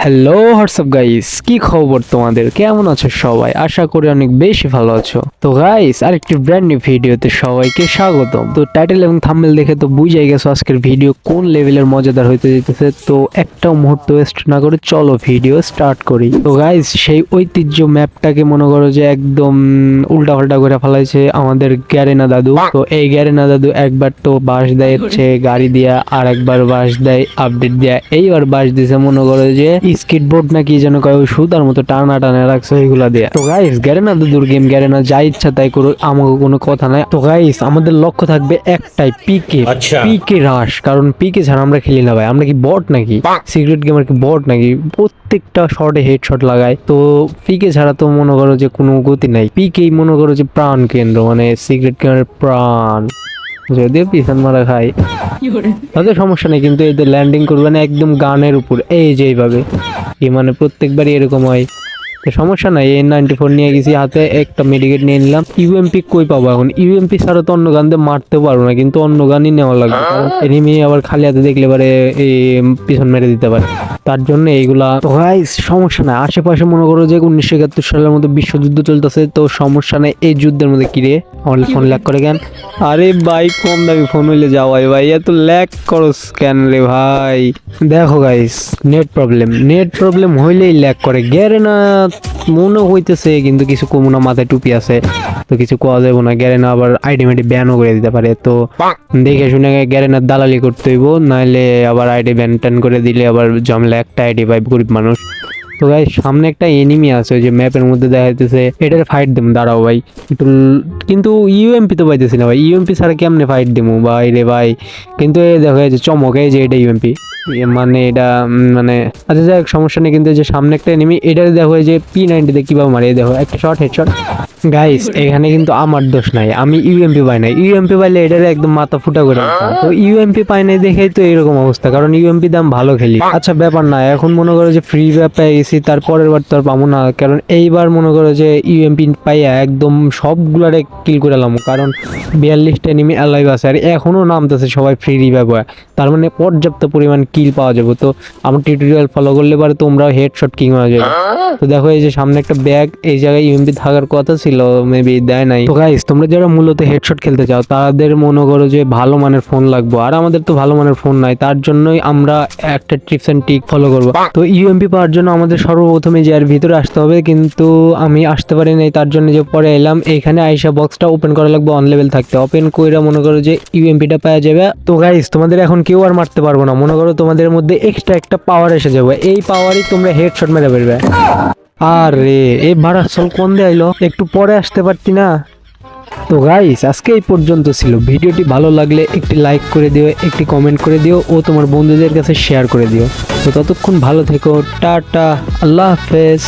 Hello WhatsApp guys, কি খবর তোমাদের? কেমন আছো সবাই? আশা করি অনেক বেশি ভালো আছো। তো গাইস, আরেকটি ব্র্যান্ড নিউ ভিডিওতে সবাইকে স্বাগতম। তো টাইটেল এবং থাম্বনেল দেখে তো বুঝাই গেছো আজকের ভিডিও কোন লেভেলের মজাদার হইতে যেতেছে। তো একটা মুহূর্ত ওয়েস্ট না করে চলো ভিডিও স্টার্ট করি। তো গাইস, সেই ঐতিহ্য ম্যাপটাকে মনে করো যে একদম উল্টাপাল্টা করে ফেলাইছে আমাদের গ্যারেনা দাদু। তো এই গ্যারেনা দাদু একবার তো বাস দেয় হচ্ছে গাড়ি দিয়া, আর একবার বাস দেয় আপডেট দিয়া, এইবার বাস দিছে মনে করো যে স্কেটবোর্ড না কি যেন কয়, ওই সুতার মতো টানা টানা রাখছে ওইগুলা দিয়া। তো গাইস, গ্যারেনা দাদুর গেম, গ্যারেনা যা ইচ্ছা তাই করুক, আমাকে কোনো কথা নাই। তো গাইস, আমাদের লক্ষ্য থাকবে একটাই, পিকে। পিকে রাশ, কারণ পিকে ছাড়া আমরা খেলি না ভাই। আমরা কি বট নাকি? সিক্রেট গেমার কি বট নাকি? প্রত্যেকটা শটে হেডশট লাগায়। তো পিকে ছাড়া তো মনে করো যে কোনো গতি নাই। পিকেই মনে করো যে প্রাণ কেন্দ্র, মানে সিক্রেট গেমারের প্রাণ। যদিও পিছন মারা খাই, তাদের সমস্যা নেই, কিন্তু এদের ল্যান্ডিং করবে না একদম গানের উপর, এই যে এইভাবে। কি মানে প্রত্যেকবারই এরকম হয়। তো সমস্যা নাই, N94 নিয়ে গেছি হাতে, একটা মেডিকেট নিয়ে নিলাম। ইউএমপি কই পাবো এখন? ইউএমপি ছাড়া তো অন্য গান দিয়ে মারতে পারবো না, কিন্তু অন্য গানই নেওয়া লাগবে, কারণ এনিমি আবার খালি হাতে দেখলে পারে এই পিছন মেরে দিতে পারে। তার জন্য এইগুলা। তো গাইস, সমস্যা নাই, আশেপাশে মনে করো যে 1971 সালের মতো বিশ্বযুদ্ধ চলতেছে। তো সমস্যা নাই, এই যুদ্ধের মধ্যে কি রে আমার ফোন ল্যাগ করে কেন? আরে ভাই, কম দামি ফোন হইলে যাওয়াই ভাই, এত ল্যাগ করস কেন রে ভাই? দেখো গাইস, নেট প্রবলেম হইলেই ল্যাগ করে। গ্যারেনা মনে হইতেছে, কিন্তু কিছু কমু না, মাথায় টুপি আছে তো কিছু কোয়া যাবো না। গ্যারেনা আবার আইডি মাইডি ব্যানও করে দিতে পারে। তো দেখে শুনে গ্যারেনার দালালি করতে হইব, নাইলে আবার আইডি ব্যান ট্যান করে দিলে আবার জমলে একটা আইডি পাই গরিব মানুষ। তো গাইস, সামনে একটা এনিমি আছে ওই যে ম্যাপের মধ্যে দেখা যাইতেছে, এটার ফাইট দেবো, দাঁড়াও ভাই একটু। কিন্তু ইউএমপি তো পাইতেছি না ভাই, ইউএমপি ছাড়া কেমনে ফাইট দেবো ভাই রে ভাই? কিন্তু এই দেখো, এই যে চমক, এই যে এটা ইউএমপি, মানে এটা মানে আচ্ছা যাই হোক, সমস্যা নেই। কিন্তু যে সামনে একটা এনিমি, এটা দেখো এই যে P90 কিভাবে মারে, দেখো একটা শট, হেডশট। গাইস, এখানে কিন্তু আমার দোষ নাই, আমি ইউএমপি পাই নাই। ইউএমপি পাইলে এটার একদম মাথা ফুটা করে দিতাম। তো ইউএমপি পাই নাই দেখেই তো এরকম অবস্থা, কারণ ইউএমপি দাম ভালো খেলি। আচ্ছা ব্যাপার না, এখন মনে করো যে ফ্রি পেয়ে গেছি, তারপরের বার তো আর পাবো না, কারণ এইবার মনে করো যে ইউএমপি পাইয়া একদম সবগুলারে কিল করে এলাম, কারণ 42টা এনিমি অ্যালাইভ আছে, আর এখনো নামতেছে সবাই ফ্রি রিভাইভ হয়। তার মানে পর্যাপ্ত পরিমাণ কিল পাওয়া যাবে। তো আমার টিউটোরিয়াল ফলো করলে পারে তোমরা হেডশট কিং হয়ে যাবে। তো দেখো, এই যে সামনে একটা ব্যাগ, এই জায়গায় ইউএমপি থাকার কথা ছিল, মেবি দেয় নাই। তো গাইস, তোমরা যারা মূলত হেডশট খেলতে চাও তাদের মনে করো যে ভালো মানের ফোন লাগবে, আর আমাদের তো ভালো মানের ফোন নাই, তার জন্যই আমরা একটা টিপস এন্ড ট্রিক ফলো করব। তো ইউএমপি পাওয়ার জন্য আমাদের সর্বপ্রথমে যে আর ভিতরে আসতে হবে, কিন্তু আমি আসতে পারি নাই, তার জন্য যে পরে এলাম। এইখানে আইসা বক্সটা ওপেন করা লাগবে, অন লেভেল থাকতে। ওপেন কইরা মনে করো যে ইউএমপিটা পাওয়া যাবে। তো গাইস, তোমাদের এখন কেউ আর মারতে পারবো না, মনে করো তোমাদের মধ্যে এক্সট্রা একটা পাওয়ার এসে যাবে, এই পাওয়ারই তোমরা হেডশট মেরে ফেলবে। আরে এই ভাড়া চল কোন দিয়ে আইলো, একটু পরে আসতে পারতি না? তো গাইস, আজকে এই পর্যন্ত ছিল। ভিডিওটি ভালো লাগলে একটি লাইক করে দিও, একটি কমেন্ট করে দিও, ও তোমার বন্ধুদের কাছে শেয়ার করে দিও। তো ততক্ষণ ভালো থেকো, টাটা, আল্লাহ হাফেজ।